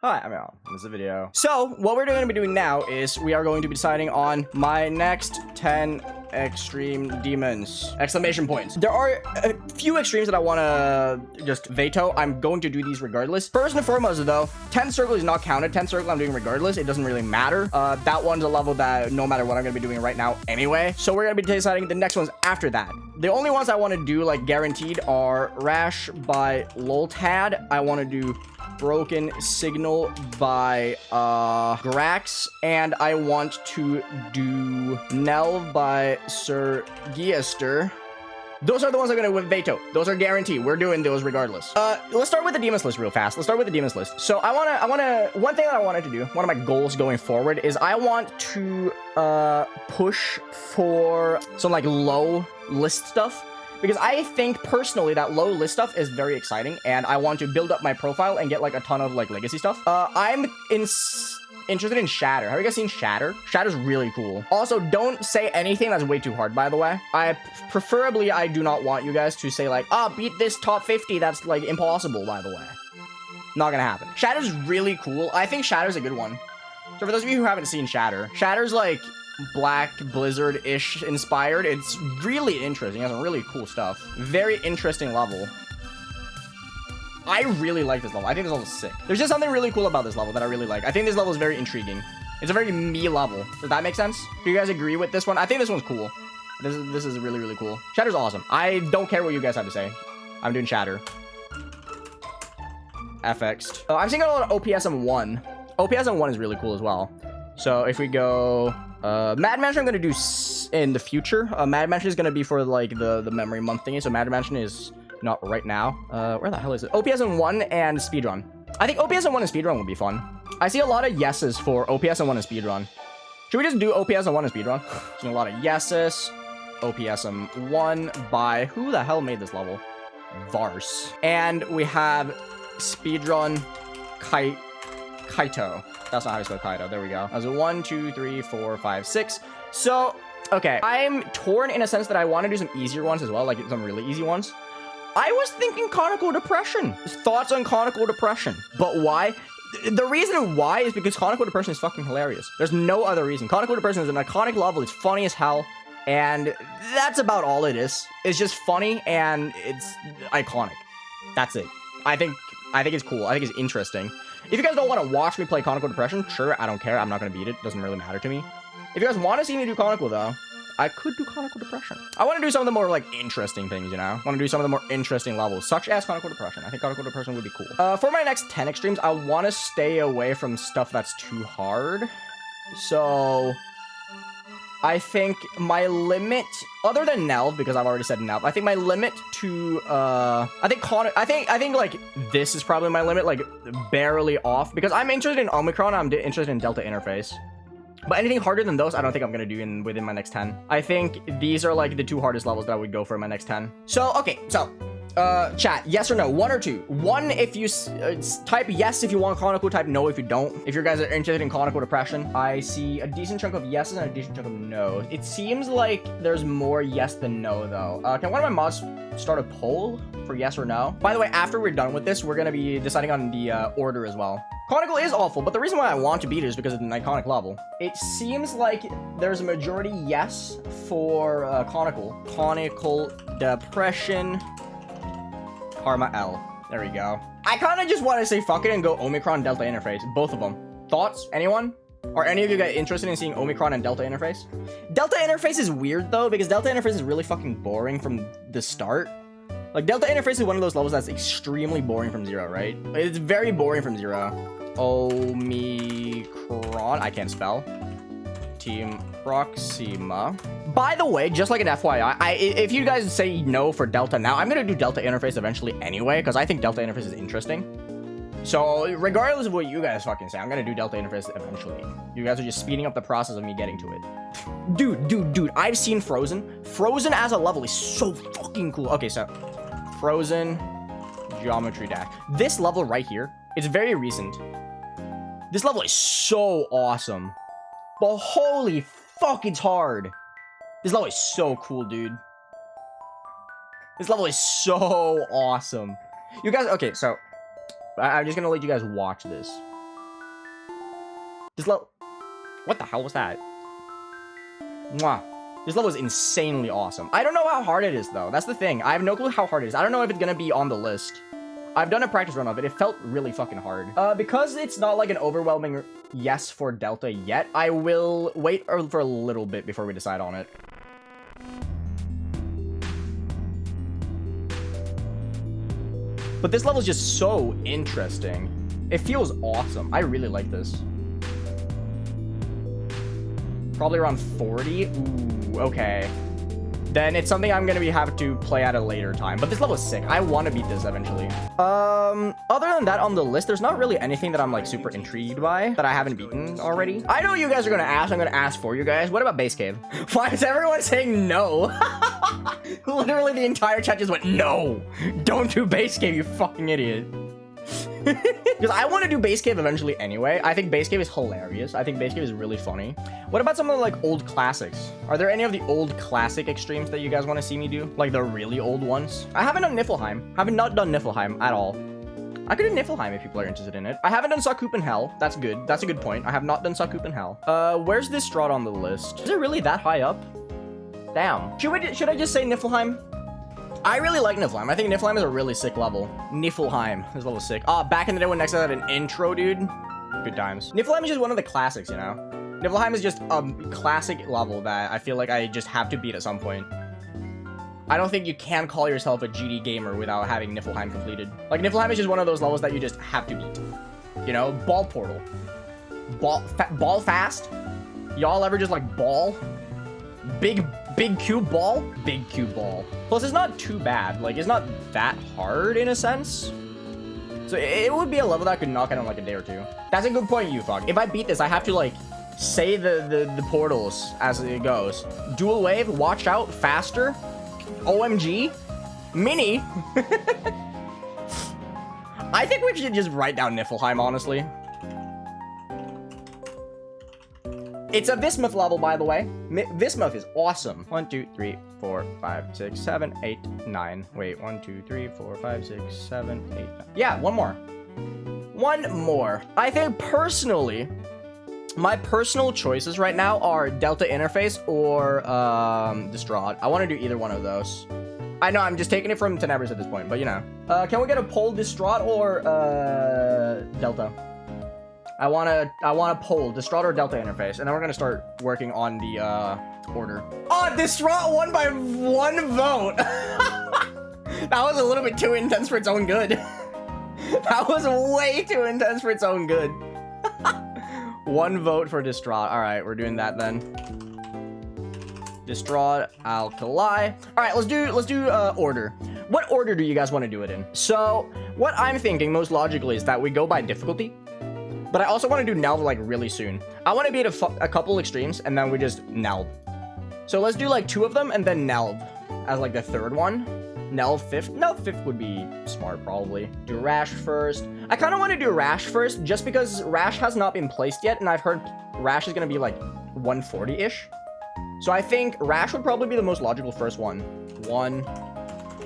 Hi, I'm Aeon. This is a video. So, what we're going to be doing now is we are going to be deciding on my next 10 extreme demons. Exclamation points. There are a few extremes that I want to just veto. I'm going to do these regardless. First and foremost, though, 10 circle is not counted. 10 circle I'm doing regardless. It doesn't really matter. That one's a level that no matter what I'm going to be doing right now anyway. So we're going to be deciding the next ones after that. The only ones I want to do, like, guaranteed are Rash by Loltad. I want to do Broken Signal by Grax, and I want to do Nell by Sir Giester. Those are the ones I'm gonna veto. Those are guaranteed. We're doing those regardless. Let's start with the demons list real fast. Let's start with the demons list. So one thing that I wanted to do, one of my goals going forward is I want to push for some like low list stuff. Because I think personally that low list stuff is very exciting, and I want to build up my profile and get like a ton of like legacy stuff. I'm interested in Shatter. Have you guys seen Shatter? Shatter's really cool. Also, don't say anything that's way too hard, by the way. Preferably, I do not want you guys to say like, beat this top 50. That's like impossible, by the way. Not gonna happen. Shatter's really cool. I think Shatter's a good one. So for those of you who haven't seen Shatter, Shatter's like Black Blizzard-ish inspired. It's really interesting. It has some really cool stuff. Very interesting level. I really like this level. I think this level is sick. There's just something really cool about this level that I really like. I think this level is very intriguing. It's a very me level. Does that make sense? Do you guys agree with this one? I think this one's cool. This is really, really cool. Shatter's awesome. I don't care what you guys have to say. I'm doing Shatter. FX'd. I'm seeing a lot of OPSM1. OPSM1 is really cool as well. So if we go... Mad Mansion I'm going to do in the future. Mad Mansion is going to be for like the memory month thingy. So Mad Mansion is not right now. Where the hell is it? OPSM1 and speedrun. I think OPSM1 and speedrun would be fun. I see a lot of yeses for OPSM1 and speedrun. Should we just do OPSM1 and speedrun? Seeing a lot of yeses. OPSM1 by who the hell made this level? Vars. And we have speedrun Kaito. That's not how you spell Kaido. There we go. As a 1, 2, 3, 4, 5, 6. So, okay. I'm torn in a sense that I want to do some easier ones as well, like some really easy ones. I was thinking Conical Depression. Thoughts on Conical Depression. But why? The reason why is because Conical Depression is fucking hilarious. There's no other reason. Conical Depression is an iconic level. It's funny as hell. And that's about all it is. It's just funny and it's iconic. That's it. I think it's cool. I think it's interesting. If you guys don't want to watch me play Conical Depression, sure, I don't care. I'm not going to beat it. Doesn't really matter to me. If you guys want to see me do Conical, though, I could do Conical Depression. I want to do some of the more, like, interesting things, you know? I want to do some of the more interesting levels, such as Conical Depression. I think Conical Depression would be cool. For my next 10 extremes, I want to stay away from stuff that's too hard. So... I think my limit, other than Nelv, because I've already said Nelv, I think my limit to, I think like this is probably my limit, like barely off, because I'm interested in Omicron, I'm interested in Delta Interface. But anything harder than those, I don't think I'm going to do within my next 10. I think these are like the two hardest levels that I would go for in my next 10. So, okay, so... chat, yes or no, 1 or 2. 1 if you type yes if you want Conical, type no if you don't. If you guys are interested in Conical Depression, I see a decent chunk of yeses and a decent chunk of no. It seems like there's more yes than no, though. Can one of my mods start a poll for yes or no? By the way, after we're done with this, we're gonna be deciding on the order as well. Conical is awful, but the reason why I want to beat it is because it's an iconic level. It seems like there's a majority yes for Conical. Conical Depression... Karma L. There we go. I kind of just want to say fuck it and go Omicron Delta Interface. Both of them. Thoughts? Anyone? Are any of you guys interested in seeing Omicron and Delta Interface? Delta Interface is weird though, because Delta Interface is really fucking boring from the start. Like, Delta Interface is one of those levels that's extremely boring from zero, right? It's very boring from zero. Omicron. I can't spell. Team Proxima. By the way, just like an FYI, if you guys say no for Delta now, I'm going to do Delta Interface eventually anyway, because I think Delta Interface is interesting. So, regardless of what you guys fucking say, I'm going to do Delta Interface eventually. You guys are just speeding up the process of me getting to it. Dude, I've seen Frozen. Frozen as a level is so fucking cool. Okay, so, Frozen Geometry Dash. This level right here, it's very recent. This level is so awesome. But holy fuck, it's hard. This level is so cool, dude. This level is so awesome. You guys, okay, so I'm just gonna let you guys watch this. This level... What the hell was that? Mwah. This level is insanely awesome. I don't know how hard it is, though. That's the thing. I have no clue how hard it is. I don't know if it's gonna be on the list. I've done a practice run of it. It felt really fucking hard. Because it's not like an overwhelming yes for Delta yet, I will wait for a little bit before we decide on it. But this level is just so interesting. It feels awesome. I really like this. Probably around 40. Ooh, okay. Then it's something I'm gonna have to play at a later time. But this level is sick. I want to beat this eventually. Other than that on the list, there's not really anything that I'm like super intrigued by that I haven't beaten already. I know you guys are gonna ask. I'm gonna ask for you guys. What about Base Cave? Why is everyone saying no? Literally the entire chat just went, no, don't do Base Cave, you fucking idiot. Because I want to do Base Cave eventually anyway. I think Base Cave is hilarious. I think Base Cave is really funny. What about some of the like old classics? Are there any of the old classic extremes that you guys want to see me do? Like the really old ones? I haven't done Niflheim. I have not done Niflheim at all. I could do Niflheim if people are interested in it. I haven't done Sakup in Hell. That's good. That's a good point. I have not done Sakup in Hell. Where's this Strahd on the list? Is it really that high up? Damn. Should I just say Niflheim? I really like Niflheim. I think Niflheim is a really sick level. Niflheim. This level is sick. Back in the day when Nexa had an intro, dude. Good times. Niflheim is just one of the classics, you know? Niflheim is just a classic level that I feel like I just have to beat at some point. I don't think you can call yourself a GD gamer without having Niflheim completed. Like, Niflheim is just one of those levels that you just have to beat. You know? Ball portal. Ball fast? Y'all ever just, like, ball? Big cube ball? Big cube ball. Plus, it's not too bad. Like, it's not that hard in a sense. So it would be a level that I could knock out in like a day or two. That's a good point, you fuck. If I beat this, I have to like say the portals as it goes. Dual wave, watch out, faster, OMG, mini. I think we should just write down Niflheim, honestly. It's a Vismuth level, by the way. Vismuth is awesome. 1, 2, 3, 4, 5, 6, 7, 8, 9. Wait, 1, 2, 3, 4, 5, 6, 7, 8, 9. Yeah, one more. One more. I think personally, my personal choices right now are Delta Interface or Strahd. I want to do either one of those. I know I'm just taking it from Tenebris at this point, but you know. Can we get a poll Strahd or Delta? I wanna poll Strahd or Delta Interface, and then we're gonna start working on the order. Oh, Strahd won by 1 vote. That was a little bit too intense for its own good. That was way too intense for its own good. 1 vote for Strahd. All right, we're doing that then. Strahd, Alkali. All right, let's do order. What order do you guys want to do it in? So what I'm thinking most logically is that we go by difficulty. But I also want to do Nelv like really soon. I want to beat a couple extremes and then we just Nelv. So let's do like 2 of them and then Nelv as like the 3rd one. Nelv 5th. Nelv 5th would be smart probably. Do Rash first. I kind of want to do Rash first just because Rash has not been placed yet and I've heard Rash is going to be like 140-ish. So I think Rash would probably be the most logical first one.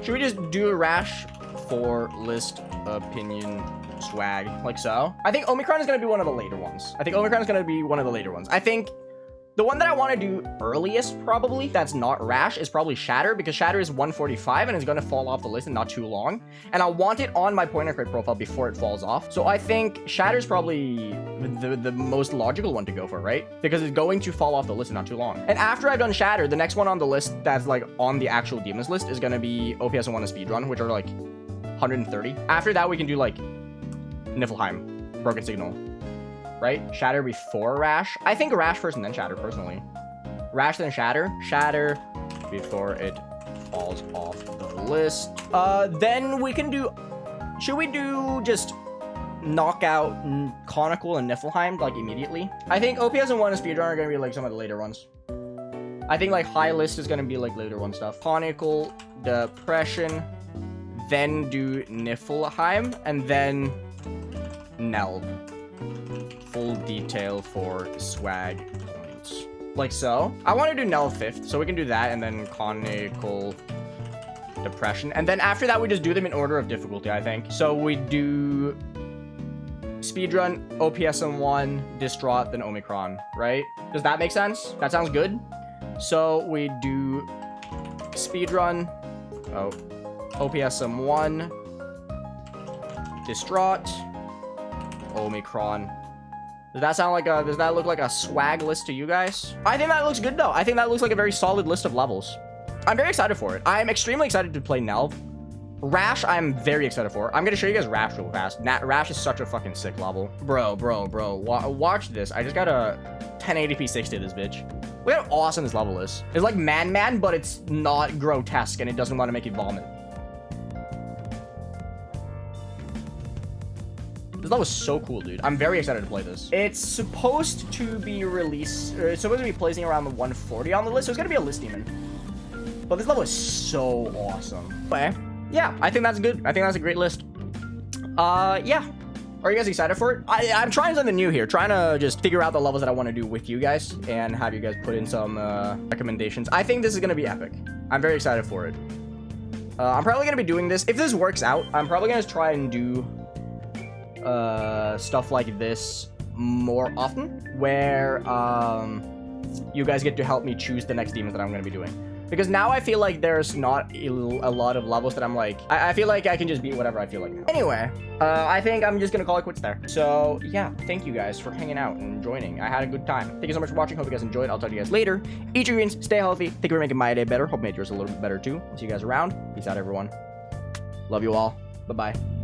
Should we just do a Rash for list opinion swag, like so? I think Omicron is going to be one of the later ones. I think the one that I want to do earliest, probably, that's not Rash, is probably Shatter, because Shatter is 145 and is going to fall off the list in not too long. And I want it on my pointer crate profile before it falls off. So I think Shatter is probably the most logical one to go for, right? Because it's going to fall off the list in not too long. And after I've done Shatter, the next one on the list that's like on the actual demons list is going to be OPS and 1 and Speedrun, which are like 130. After that, we can do like Niflheim, Broken Signal, right? Shatter before Rash. I think Rash first and then Shatter, personally. Rash then Shatter. Shatter before it falls off the list. Then we can do... Should we do just knock out Conical and Niflheim, like, immediately? I think OPS and 1 and Speedrun are going to be, like, some of the later ones. I think, like, High List is going to be, like, later one stuff. Conical Depression. Then do Niflheim. And then... Nelv. Full detail for swag points. Like so. I want to do Nelv 5th, so we can do that, and then Conical Depression. And then after that, we just do them in order of difficulty, I think. So we do speedrun, OPSM1, Distraught, then Omicron, right? Does that make sense? That sounds good. So we do speedrun, OPSM1, Distraught, Omicron. Does that sound like a, does that look like a swag list to you guys? I think that looks good though. I think that looks like a very solid list of levels. I'm very excited for it. I'm extremely excited to play Nelv. Rash, I'm very excited for. I'm gonna show you guys Rash real fast. Rash is such a fucking sick level. Bro. Watch this. I just got a 1080p 60 this bitch. Look how awesome this level is. It's like Man, but it's not grotesque and it doesn't want to make you vomit. This level is so cool, dude. I'm very excited to play this. It's supposed to be released, it's supposed to be placing around the 140 on the list, so it's gonna be a list demon. But this level is so awesome. Okay, yeah, I think that's good. I think that's a great list. Yeah. Are you guys excited for it? I'm trying something new here, trying to just figure out the levels that I want to do with you guys and have you guys put in some recommendations. I think this is gonna be epic. I'm very excited for it. I'm probably gonna be doing this. If this works out, I'm probably gonna try and do stuff like this more often, where you guys get to help me choose the next demons that I'm going to be doing, because now I feel like there's not a lot of levels that I'm like, I feel like I can just beat whatever I feel like now. Anyway, I think I'm just gonna call it quits there. So yeah, thank you guys for hanging out and joining. I had a good time. Thank you so much for watching. Hope you guys enjoyed. I'll talk to you guys later. Eat your greens, stay healthy. Thank you for making my day better. Hope it made yours a little bit better too. See you guys around. Peace out, everyone. Love you all. Bye bye.